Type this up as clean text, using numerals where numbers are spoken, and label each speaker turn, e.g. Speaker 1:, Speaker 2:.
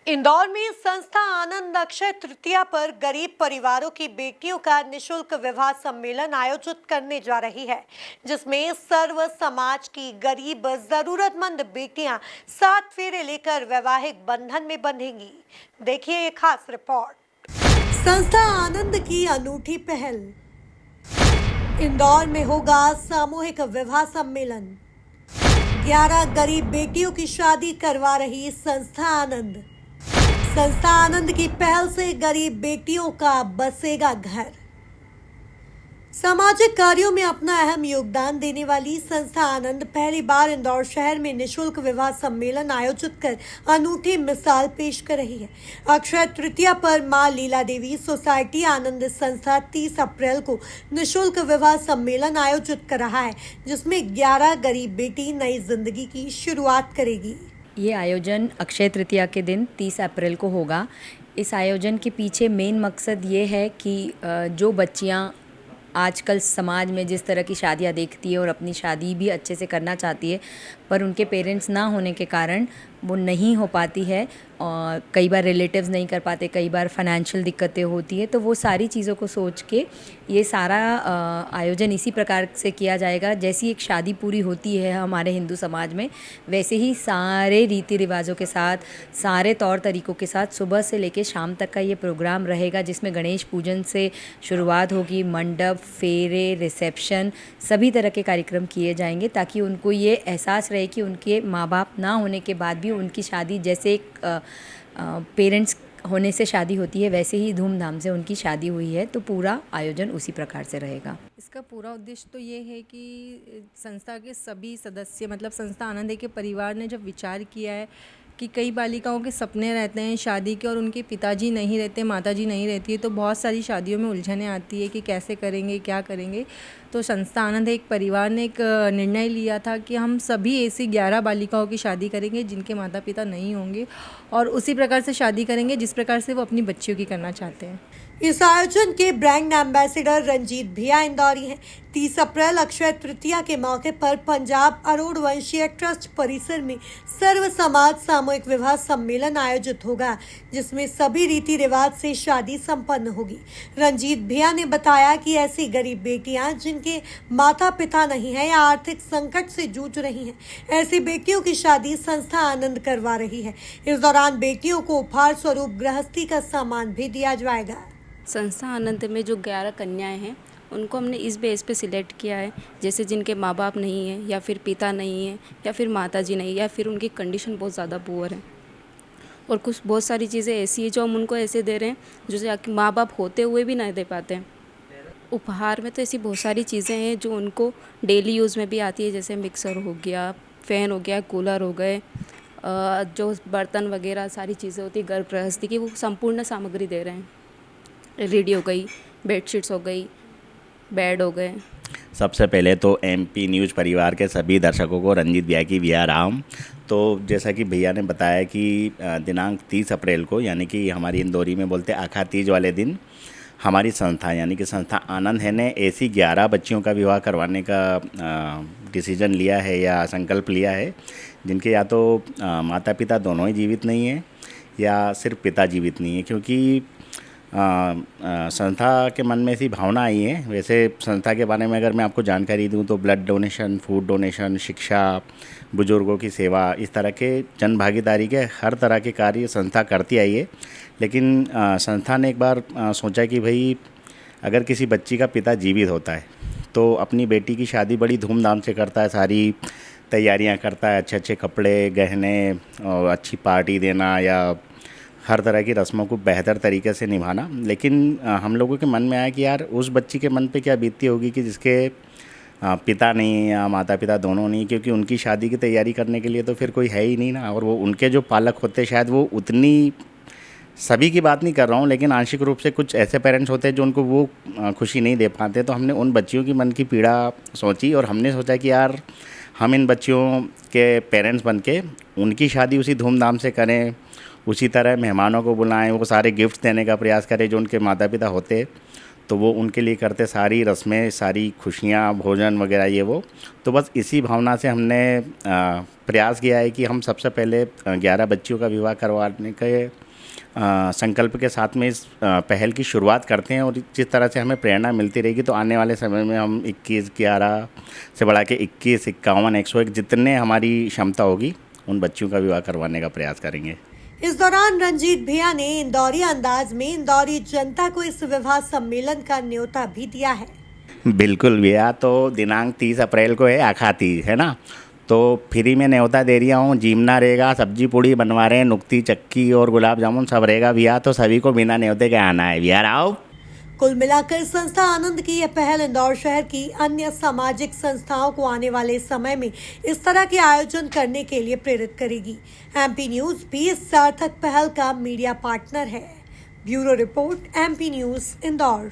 Speaker 1: इंदौर में संस्था आनंद अक्षय तृतीया पर गरीब परिवारों की बेटियों का निशुल्क विवाह सम्मेलन आयोजित करने जा रही है, जिसमें सर्व समाज की गरीब जरूरतमंद बेटियां 7 फेरे लेकर वैवाहिक बंधन में बंधेंगी। देखिए ये खास रिपोर्ट। संस्था आनंद की अनूठी पहल। इंदौर में होगा सामूहिक विवाह सम्मेलन। 11 गरीब बेटियों की शादी करवा रही संस्था आनंद। संस्था आनंद की पहल से गरीब बेटियों का बसेगा घर। सामाजिक कार्यों में अपना अहम योगदान देने वाली संस्था आनंद पहली बार इंदौर शहर में निशुल्क विवाह सम्मेलन आयोजित कर अनूठी मिसाल पेश कर रही है। अक्षय तृतीया पर मां लीला देवी सोसाइटी आनंद संस्था 30 अप्रैल को निशुल्क विवाह सम्मेलन आयोजित कर रहा है, जिसमें 11 गरीब बेटी नई जिंदगी की शुरुआत करेगी।
Speaker 2: ये आयोजन अक्षय तृतीया के दिन 30 अप्रैल को होगा। इस आयोजन के पीछे मेन मकसद ये है कि जो बच्चियाँ आजकल समाज में जिस तरह की शादियाँ देखती है और अपनी शादी भी अच्छे से करना चाहती है, पर उनके पेरेंट्स ना होने के कारण वो नहीं हो पाती है और कई बार रिलेटिव्स नहीं कर पाते, कई बार फाइनेंशियल दिक्कतें होती है, तो वो सारी चीज़ों को सोच के ये सारा आयोजन इसी प्रकार से किया जाएगा। जैसी एक शादी पूरी होती है हमारे हिंदू समाज में, वैसे ही सारे रीति रिवाजों के साथ, सारे तौर तरीक़ों के साथ सुबह से लेकर शाम तक का ये प्रोग्राम रहेगा, जिसमें गणेश पूजन से शुरुआत होगी। मंडप, फेरे, रिसेप्शन, सभी तरह के कार्यक्रम किए जाएंगे ताकि उनको ये एहसास रहे कि उनके माँ बाप ना होने के बाद भी उनकी शादी जैसे एक पेरेंट्स होने से शादी होती है वैसे ही धूमधाम से उनकी शादी हुई है, तो पूरा आयोजन उसी प्रकार से रहेगा।
Speaker 3: इसका पूरा उद्देश्य तो ये है कि संस्था के सभी सदस्य मतलब संस्था आनंद के परिवार ने जब विचार किया है कि कई बालिकाओं के सपने रहते हैं शादी के और उनके पिताजी नहीं रहते, माताजी नहीं रहती है, तो बहुत सारी शादियों में उलझनें आती है कि कैसे करेंगे, क्या करेंगे। तो संस्था आनंद एक परिवार ने एक निर्णय लिया था कि हम सभी ऐसी 11 बालिकाओं की शादी करेंगे जिनके माता पिता नहीं होंगे और उसी प्रकार से शादी करेंगे जिस प्रकार से वो अपनी बच्चियों की करना चाहते हैं।
Speaker 1: इस आयोजन के ब्रांड एम्बेसडर रंजीत भैया इंदौरी हैं। 30 अप्रैल अक्षय तृतीया के मौके पर पंजाब अरोड़ वंशीय ट्रस्ट परिसर में सर्व समाज सामूहिक विवाह सम्मेलन आयोजित होगा, जिसमें सभी रीति रिवाज से शादी संपन्न होगी। रंजीत भैया ने बताया कि ऐसी गरीब बेटियां जिनके माता पिता नहीं है या आर्थिक संकट से जूझ रही हैं, ऐसी बेटियों की शादी संस्था आनंद करवा रही है। इस दौरान बेटियों को उपहार स्वरूप गृहस्थी का सामान भी दिया जाएगा।
Speaker 4: संस्था आनंद में जो 11 कन्याएं हैं उनको हमने इस बेस पे सिलेक्ट किया है, जैसे जिनके माँ बाप नहीं हैं या फिर पिता नहीं है या फिर माताजी नहीं या फिर उनकी कंडीशन बहुत ज़्यादा पुअर है, और कुछ बहुत सारी चीज़ें ऐसी है जो हम उनको ऐसे दे रहे हैं जो माँ बाप होते हुए भी नहीं दे पाते हैं। उपहार में तो ऐसी बहुत सारी चीज़ें हैं जो उनको डेली यूज़ में भी आती है, जैसे मिक्सर हो गया, फ़ैन हो गया, कूलर हो गए, जो बर्तन वगैरह सारी चीज़ें होती है घर गृहस्थी की, वो संपूर्ण सामग्री दे रहे हैं। रेडी हो गई, बेडशीट्स हो गई, बेड हो गए।
Speaker 5: सबसे पहले तो एमपी न्यूज़ परिवार के सभी दर्शकों को रंजीत भैया की विया राम। तो जैसा कि भैया ने बताया कि दिनांक 30 अप्रैल को, यानी कि हमारी इंदौरी में बोलते आखा तीज वाले दिन, हमारी संस्था यानी कि संस्था आनंद है ने ऐसी 11 बच्चियों का विवाह करवाने का डिसीजन लिया है या संकल्प लिया है जिनके या तो माता पिता दोनों ही जीवित नहीं हैं या सिर्फ पिता जीवित नहीं है। क्योंकि संस्था के मन में ऐसी भावना आई है। वैसे संस्था के बारे में अगर मैं आपको जानकारी दूं तो ब्लड डोनेशन, फूड डोनेशन, शिक्षा, बुजुर्गों की सेवा, इस तरह के जन भागीदारी के हर तरह के कार्य संस्था करती आई है। लेकिन संस्था ने एक बार सोचा कि भाई अगर किसी बच्ची का पिता जीवित होता है तो अपनी बेटी की शादी बड़ी धूमधाम से करता है, सारी तैयारियाँ करता है, अच्छे अच्छे कपड़े, गहने और अच्छी पार्टी देना या हर तरह की रस्मों को बेहतर तरीके से निभाना। लेकिन हम लोगों के मन में आया कि यार उस बच्ची के मन पे क्या बीतती होगी कि जिसके पिता नहीं या माता पिता दोनों नहीं, क्योंकि उनकी शादी की तैयारी करने के लिए तो फिर कोई है ही नहीं ना। और वो उनके जो पालक होते शायद वो उतनी, सभी की बात नहीं कर रहा हूँ, लेकिन आंशिक रूप से कुछ ऐसे पेरेंट्स होते हैं जो उनको वो खुशी नहीं दे पाते। तो हमने उन बच्चियों की मन की पीड़ा सोची और हमने सोचा कि यार हम इन बच्चियों के पेरेंट्स बन के उनकी शादी उसी धूमधाम से करें, उसी तरह मेहमानों को बुलाएं, वो सारे गिफ्ट्स देने का प्रयास करें जो उनके माता पिता होते। तो वो उनके लिए करते सारी रस्में, सारी खुशियाँ, भोजन वगैरह ये वो। तो बस इसी भावना से हमने प्रयास किया है कि हम सबसे पहले 11 बच्चियों का विवाह करवाने के संकल्प के साथ में इस पहल की शुरुआत करते हैं। और जिस तरह से हमें प्रेरणा मिलती रहेगी तो आने वाले समय में हम 21, 11 से बढ़ा के 21, 51, 101 जितने हमारी क्षमता होगी उन बच्चियों का विवाह करवाने का प्रयास करेंगे।
Speaker 1: इस दौरान रंजीत भैया ने इंदौरी अंदाज में इंदौरी जनता को इस विवाह सम्मेलन का न्योता भी दिया है।
Speaker 5: बिल्कुल भैया, तो दिनांक 30 अप्रैल को है आखा तीज, है ना। तो फ्री में न्योता दे रहा हूँ, जीमना रहेगा, सब्जी पूड़ी बनवा रहे हैं, नुक्ती चक्की और गुलाब जामुन सब रहेगा भैया। तो सभी को बिना न्योते के आना है भैया, आओ।
Speaker 1: कुल मिलाकर संस्था आनंद की यह पहल इंदौर शहर की अन्य सामाजिक संस्थाओं को आने वाले समय में इस तरह के आयोजन करने के लिए प्रेरित करेगी। MP न्यूज़ भी इस सार्थक पहल का मीडिया पार्टनर है। Bureau report, MP news, Indore.